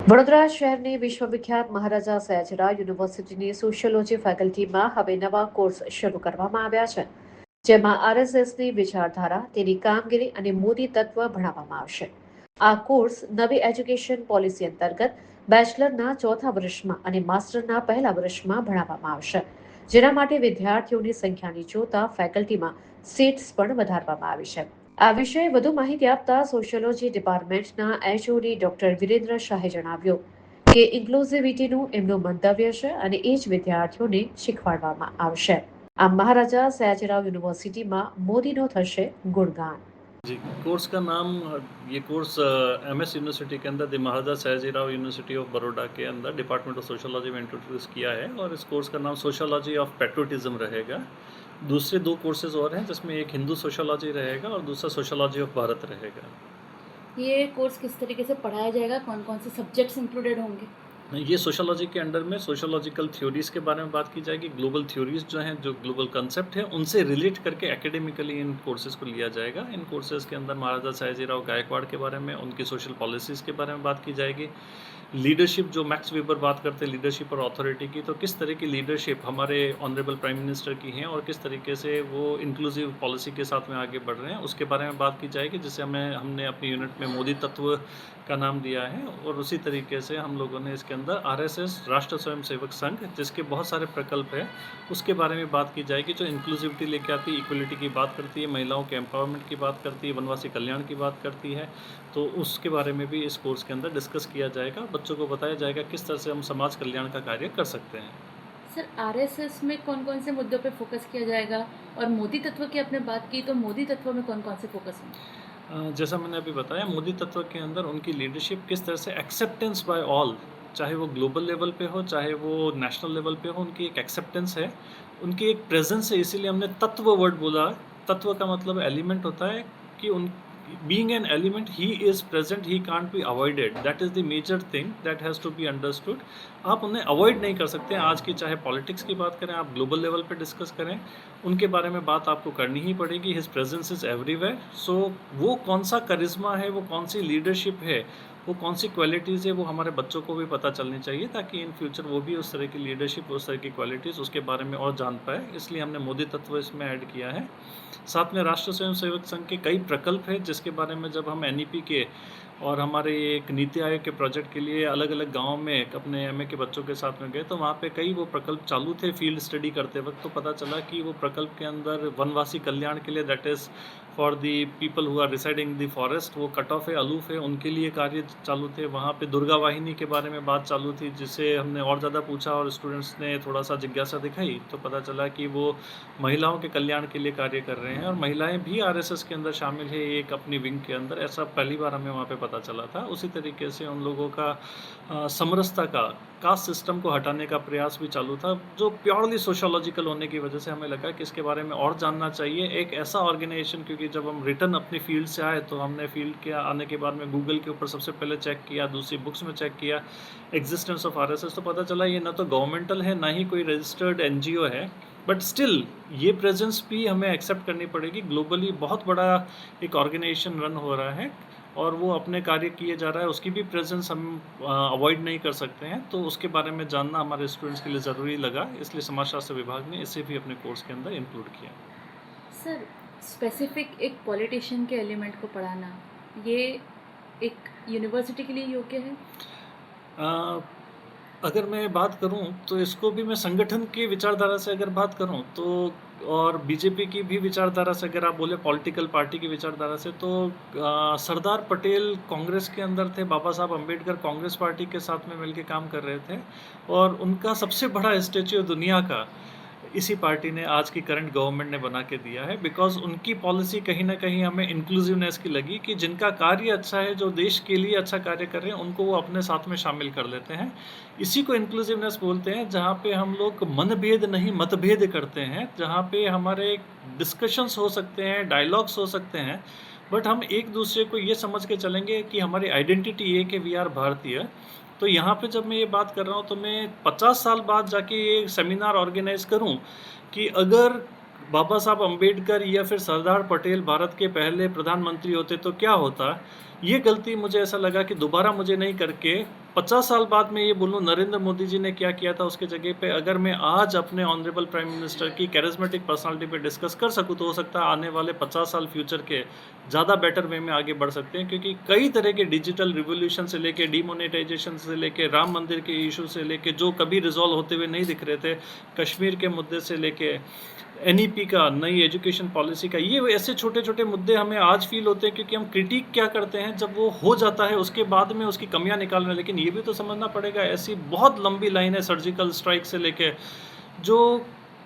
વડોદરા શહેરની વિશ્વવિખ્યાત મહારાજા સયાજીરાવ યુનિવર્સિટીની સોશિયોલોજી ફેકલ્ટીમાં હવે નવા કોર્સ શરૂ કરવામાં આવ્યા છે, જેમાં આરએસએસની વિચારધારા, તેની કામગીરી અને મોદી તત્વ ભણાવવામાં આવશે. આ કોર્સ નવી એજ્યુકેશન પોલિસી અંતર્ગત બેચલરના ચોથા વર્ષમાં અને માસ્ટરના પહેલા વર્ષમાં ભણાવવામાં આવશે, જેના માટે વિદ્યાર્થીઓની સંખ્યાની જોતા ફેકલ્ટીમાં સીટ્સ પણ વધારવામાં આવી છે. આ વિશે વધુ માહિતી આપતા સોશિયોલોજી ડિપાર્ટમેન્ટના એચઓડી ડોક્ટર વિરેન્દ્ર શાહે જણાવ્યું કે ઇન્ક્લુઝિવિટીનું એમનું મંતવ્ય છે અને એ જ વિદ્યાર્થીઓને શીખવાડવામાં આવશે. આમ મહારાજા સયાજીરાવ યુનિવર્સિટીમાં મોદીનો થશે गुणगान। जी, कोर्स का नाम ये कोर्स एमएस यूनिवर्सिटी के अंदर the Maharaja Sayajirao university of Baroda के अंदर डिपार्टमेंट ऑफ सोशियोलॉजी में इंट्रोड्यूस किया है और इस कोर्स का नाम सोशियोलॉजी ऑफ पेट्रोटिज्म रहेगा। दूसरे दो कोर्सेज और हैं जिसमें एक हिंदू सोशियोलॉजी रहेगा और दूसरा सोशियोलॉजी ऑफ भारत रहेगा। ये कोर्स किस तरीके से पढ़ाया जाएगा, कौन कौन से सब्जेक्ट्स इंक्लूडेड होंगे? ये सोशियोलॉजी के अंडर में सोशियोलॉजिकल थ्योरीज़ के बारे में बात की जाएगी। ग्लोबल थ्योरीज़ जो हैं, जो ग्लोबल कंसेप्ट है, उनसे रिलेट करके एकेडमिकली इन कोर्सेज़ को लिया जाएगा। इन कोर्सेज़ के अंदर महाराजा सयाजीराव गायकवाड़ के बारे में, उनकी सोशल पॉलिसीज़ के बारे में बात की जाएगी। लीडरशिप, जो मैक्स वेबर बात करते हैं लीडरशिप और अथॉरिटी की, तो किस तरह की लीडरशिप हमारे ऑनरेबल प्राइम मिनिस्टर की हैं और किस तरीके से वो इंक्लूसिव पॉलिसी के साथ में आगे बढ़ रहे हैं, उसके बारे में बात की जाएगी, जिसे हमने अपनी यूनिट में मोदी तत्व का नाम दिया है। और उसी तरीके से हम लोगों ने इसके अंदर आरएसएस, राष्ट्र स्वयंसेवक संघ, जिसके बहुत सारे प्रकल्प हैं, उसके बारे में बात की जाएगी, जो इंक्लूसिविटी लेके आती है, इक्वलिटी की बात करती है, महिलाओं के एम्पावरमेंट की बात करती है, वनवासी कल्याण की बात करती है। तो उसके बारे में भी इस कोर्स के अंदर डिस्कस किया जाएगा। बच्चों को बताया जाएगा किस तरह से हम समाज कल्याण का कार्य कर सकते हैं। सर, आरएसएस में कौन कौन से मुद्दों पे फोकस किया जाएगा और मोदी तत्व की आपने बात की, तो मोदी तत्व में कौन कौन से फोकस होंगे? जैसा मैंने अभी बताया, मोदी तत्व के अंदर उनकी लीडरशिप किस तरह से एक्सेप्टेंस बाय ऑल, चाहे वो ग्लोबल लेवल पे हो, चाहे वो नेशनल लेवल पे हो, उनकी एक एक्सेप्टेंस है, उनकी एक प्रेजेंस है। इसीलिए हमने तत्व वर्ड बोला। तत्व का मतलब एलिमेंट होता है कि उन being an element, he is present, he can't be avoided. That is the major thing that has to be understood. आप उन्हें अवॉइड नहीं कर सकते। आज की चाहे पॉलिटिक्स की बात करें, आप ग्लोबल लेवल पे डिस्कस करें, उनके बारे में बात आपको करनी ही पड़ेगी। His presence is everywhere. So वो कौन सा करिश्मा है, वो कौन सी लीडरशिप है, वो कौन सी क्वालिटीज़ है, वो हमारे बच्चों को भी पता चलनी चाहिए, ताकि इन फ्यूचर वो भी उस तरह की लीडरशिप, उस तरह की क्वालिटीज़, उसके बारे में और जान पाए। इसलिए हमने मोदी तत्व इसमें ऐड किया है। साथ में राष्ट्र स्वयंसेवक संघ के कई प्रकल्प हैं, जिसके बारे में जब हम एनईपी के और हमारे एक नीति आयोग के प्रोजेक्ट के लिए अलग अलग गाँव में अपने एमए के बच्चों के साथ में गए, तो वहाँ पे कई वो प्रकल्प चालू थे। फील्ड स्टडी करते वक्त तो पता चला कि वो प्रकल्प के अंदर वनवासी कल्याण के लिए, that is for the people who are residing the forest, वो कट ऑफ है, अलूफ है, उनके लिए कार्य चालू थे। वहाँ पे दुर्गा वाहिनी के बारे में बात चालू थी, जिससे हमने और ज़्यादा पूछा और स्टूडेंट्स ने थोड़ा सा जिज्ञासा दिखाई, तो पता चला कि वो महिलाओं के कल्याण के लिए कार्य कर रहे हैं और महिलाएं भी आरएसएस के अंदर शामिल है, एक अपनी विंग के अंदर। ऐसा पहली बार हमें वहाँ पे पता चला था। उसी तरीके से उन लोगों का समरसता का, कास्ट सिस्टम को हटाने का प्रयास भी चालू था, जो प्योरली सोशोलॉजिकल होने की वजह से हमें लगा कि इसके बारे में और जानना चाहिए। एक ऐसा ऑर्गेनाइजेशन, क्योंकि जब हम रिटर्न अपनी फील्ड से आए, तो हमने फील्ड के आने के बाद में गूगल के ऊपर सबसे पहले चेक किया, दूसरी बुक्स में चेक किया एग्जिस्टेंस ऑफ आरएसएस, तो पता चला ये ना तो गवर्नमेंटल है, ना ही कोई रजिस्टर्ड एनजीओ है, बट स्टिल ये प्रेजेंस भी हमें एक्सेप्ट करनी पड़ेगी। ग्लोबली बहुत बड़ा एक ऑर्गेनाइजेशन रन हो रहा है और वो अपने कार्य किए जा रहा है, उसकी भी प्रेजेंस हम अवॉइड नहीं कर सकते हैं। तो उसके बारे में जानना हमारे स्टूडेंट्स के लिए ज़रूरी लगा, इसलिए समाजशास्त्र विभाग ने इसे भी अपने कोर्स के अंदर इंक्लूड किया। सर, स्पेसिफिक एक पॉलिटिशियन के एलिमेंट को पढ़ाना, ये एक यूनिवर्सिटी के लिए योग्य है? अ, अगर मैं बात करूं तो इसको भी मैं संगठन की विचारधारा से अगर बात करूं तो, और बीजेपी की भी विचारधारा से अगर आप बोले, पॉलिटिकल पार्टी की विचारधारा से, तो सरदार पटेल कांग्रेस के अंदर थे, बाबा साहब अंबेडकर कांग्रेस पार्टी के साथ में मिलकर काम कर रहे थे, और उनका सबसे बड़ा स्टैच्यू दुनिया का इसी पार्टी ने, आज की करंट गवर्नमेंट ने बना के दिया है। बिकॉज उनकी पॉलिसी कहीं ना कहीं हमें इंक्लूसिवनेस की लगी, कि जिनका कार्य अच्छा है, जो देश के लिए अच्छा कार्य कर रहे हैं, उनको वो अपने साथ में शामिल कर लेते हैं। इसी को इंक्लूसिवनेस बोलते हैं, जहाँ पे हम लोग मनभेद नहीं मतभेद करते हैं, जहाँ पे हमारे डिस्कशंस हो सकते हैं, डायलॉग्स हो सकते हैं, बट हम एक दूसरे को ये समझ के चलेंगे कि हमारी आइडेंटिटी ये कि वी आर भारतीय। तो यहाँ पे जब मैं ये बात कर रहा हूँ, तो मैं 50 साल बाद जाके ये सेमिनार ऑर्गेनाइज करूँ कि अगर बाबा साहब अम्बेडकर या फिर सरदार पटेल भारत के पहले प्रधानमंत्री होते तो क्या होता? ये गलती मुझे ऐसा लगा कि दोबारा मुझे नहीं करके 50 साल बाद मैं ये बोलूँ नरेंद्र मोदी जी ने क्या किया था उसके जगह पे अगर मैं आज अपने ऑनरेबल प्राइम मिनिस्टर की कैरिस्मेटिक पर्सनालिटी पे डिस्कस कर सकूँ तो हो सकता है आने वाले 50 साल फ्यूचर के ज़्यादा बेटर वे में आगे बढ़ सकते हैं क्योंकि कई तरह के डिजिटल रिवॉल्यूशन से लेके डिमोनेटाइजेशन से लेके राम मंदिर के इशू से लेके जो कभी रिजॉल्व होते हुए नहीं दिख रहे थे, कश्मीर के मुद्दे से लेके एनईपी का, नई एजुकेशन पॉलिसी का, ये ऐसे छोटे-छोटे मुद्दे हमें आज फ़ील होते हैं क्योंकि हम क्रिटिक क्या करते हैं जब वो हो जाता है उसके बाद में उसकी कमियाँ निकाल रहे हैं। लेकिन ये भी तो समझना पड़ेगा ऐसी बहुत लंबी लाइन है सर्जिकल स्ट्राइक से लेके जो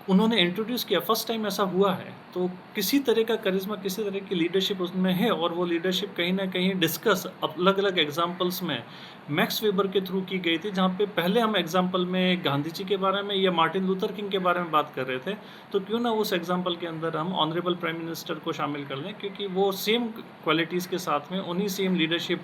उन्होंने इंट्रोड्यूस किया, फर्स्ट टाइम ऐसा हुआ है। तो किसी तरह का करिश्मा, किसी तरह की लीडरशिप उसमें है और वो लीडरशिप कहीं न कहीं डिस्कस अलग-अलग एग्ज़ाम्पल्स में मैक्स वेबर के थ्रू की गई थी, जहाँ पे पहले हम एग्ज़ाम्पल में गांधी जी के बारे में या मार्टिन लूथर किंग के बारे में बात कर रहे थे, तो क्यों ना उस एग्ज़ाम्पल के अंदर हम ऑनरेबल प्राइम मिनिस्टर को शामिल कर लें क्योंकि वो सेम क्वालिटीज़ के साथ में उन्हीं सेम लीडरशिप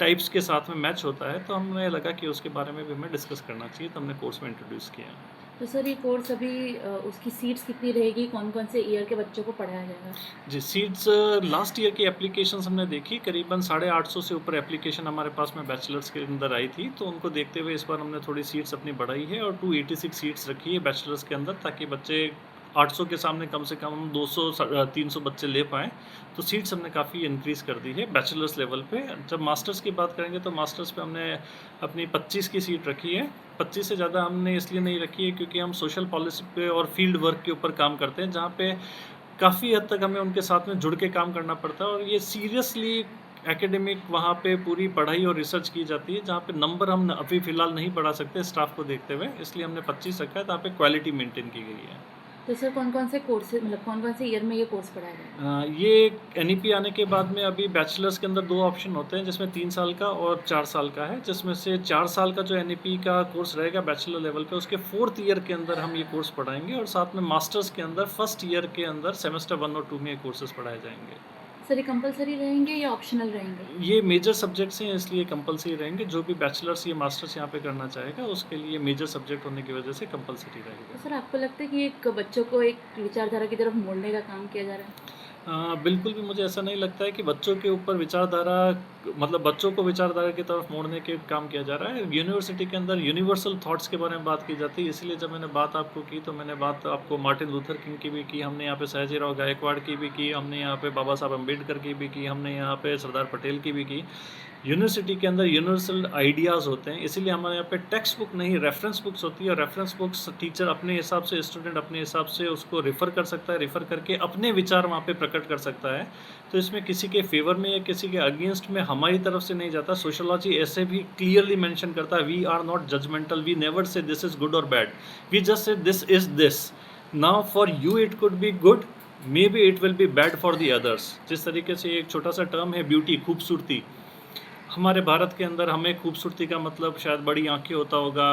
टाइप्स के साथ में मैच होता है, तो हमें लगा कि उसके बारे में भी हमें डिस्कस करना चाहिए, तो हमने कोर्स में इंट्रोड्यूस किया। तो सर ये कोर्स अभी उसकी सीट्स कितनी रहेगी, कौन-कौन से ईयर के बच्चों को पढ़ाया जाएगा? जी, सीट्स लास्ट ईयर की एप्लीकेशंस हमने देखी, करीबन 850 से ऊपर एप्लीकेशन हमारे पास में बैचलर्स के अंदर आई थी, तो उनको देखते हुए इस बार हमने थोड़ी सीट्स अपनी बढ़ाई है और 286 सीट्स रखी है बैचलर्स के अंदर ताकि बच्चे 800 के सामने कम से कम 200 300 बच्चे ले पाएँ, तो सीट्स हमने काफ़ी इंक्रीज़ कर दी है बैचलर्स लेवल पे। जब मास्टर्स की बात करेंगे तो मास्टर्स पे हमने अपनी 25 की सीट रखी है। 25 से ज़्यादा हमने इसलिए नहीं रखी है क्योंकि हम सोशल पॉलिसी पे और फील्ड वर्क के ऊपर काम करते हैं, जहाँ पे काफ़ी हद तक हमें उनके साथ में जुड़ के काम करना पड़ता है और ये सीरियसली एकेडमिक वहाँ पे पूरी पढ़ाई और रिसर्च की जाती है, जहाँ पे नंबर हम अभी फ़िलहाल नहीं बढ़ा सकते स्टाफ को देखते हुए, इसलिए हमने 25 रखा है, जहाँ पे क्वालिटी मेंटेन की गई है। तो सर कौन-कौन से कोर्सेज़ मतलब कौन-कौन से ईयर में ये कोर्स पढ़ाया जाएगा? ये एनईपी आने के बाद में अभी बैचलर्स के अंदर 2 ऑप्शन होते हैं जिसमें 3 साल का और 4 साल का है, जिसमें से 4 साल का जो एनईपी का कोर्स रहेगा बैचलर लेवल पे उसके 4th ईयर के अंदर हम ये कोर्स पढ़ाएँगे और साथ में मास्टर्स के अंदर 1st ईयर के अंदर सेमेस्टर 1 और 2 में ये कोर्सेज़ पढ़ाए जाएँगे। सर ये कंपल्सरी रहेंगे या ऑप्शनल रहेंगे? ये मेजर सब्जेक्ट्स हैं इसलिए कंपल्सरी रहेंगे, जो भी बैचलर्स या मास्टर्स यहाँ पे करना चाहेगा उसके लिए मेजर सब्जेक्ट होने की वजह से कंपल्सरी तो रहेगा। सर आपको लगता है कि एक बच्चों को एक विचारधारा की तरफ मोड़ने का काम किया जा रहा है? बिल्कुल भी मुझे ऐसा नहीं लगता है कि बच्चों के ऊपर विचारधारा मतलब बच्चों को विचारधारा की तरफ मोड़ने के काम किया जा रहा है। यूनिवर्सिटी के अंदर यूनिवर्सल थॉट्स के बारे में बात की जाती है, इसलिए जब मैंने बात आपको की तो मैंने बात आपको मार्टिन लूथर किंग की भी की, हमने यहाँ पे सयाजीराव गायकवाड़ की भी की, हमने यहाँ पे बाबा साहब अम्बेडकर की भी की, हमने यहाँ पे सरदार पटेल की भी की। यूनिवर्सिटी के अंदर यूनिवर्सल आइडियाज़ होते हैं, इसीलिए हमारे यहाँ पे टेक्स्ट बुक नहीं रेफरेंस बुक्स होती है और रेफरेंस बुक्स टीचर अपने हिसाब से, स्टूडेंट अपने हिसाब से उसको रेफ़र कर सकता है, रेफ़र करके अपने विचार वहाँ पे प्रकट कर सकता है। तो इसमें किसी के फ़ेवर में या किसी के अगेंस्ट में हमारी तरफ से नहीं जाता। सोशियोलॉजी ऐसे भी क्लियरली मेंशन करता है, we are not judgemental, we never say this is good और bad, we just say this is this. Now for you it could be good, maybe it will be bad for the others. जिस तरीके से एक छोटा सा term है beauty, खूबसूरती, हमारे भारत के अंदर हमें खूबसूरती का मतलब शायद बड़ी आँखें होता होगा,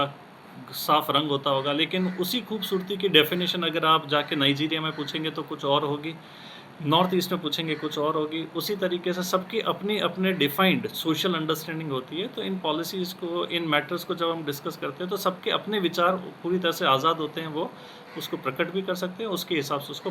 साफ रंग होता होगा, लेकिन उसी खूबसूरती की डेफिनेशन अगर आप जाके नाइजीरिया में पूछेंगे तो कुछ और होगी, नॉर्थ ईस्ट में पूछेंगे कुछ और होगी। उसी तरीके से सबकी अपनी-अपने डिफाइंड सोशल अंडरस्टैंडिंग होती है, तो इन पॉलिसीज़ को, इन मैटर्स को जब हम डिस्कस करते हैं तो सबके अपने विचार पूरी तरह से आज़ाद होते हैं, वो उसको प्रकट भी कर सकते हैं, उसके हिसाब से उसको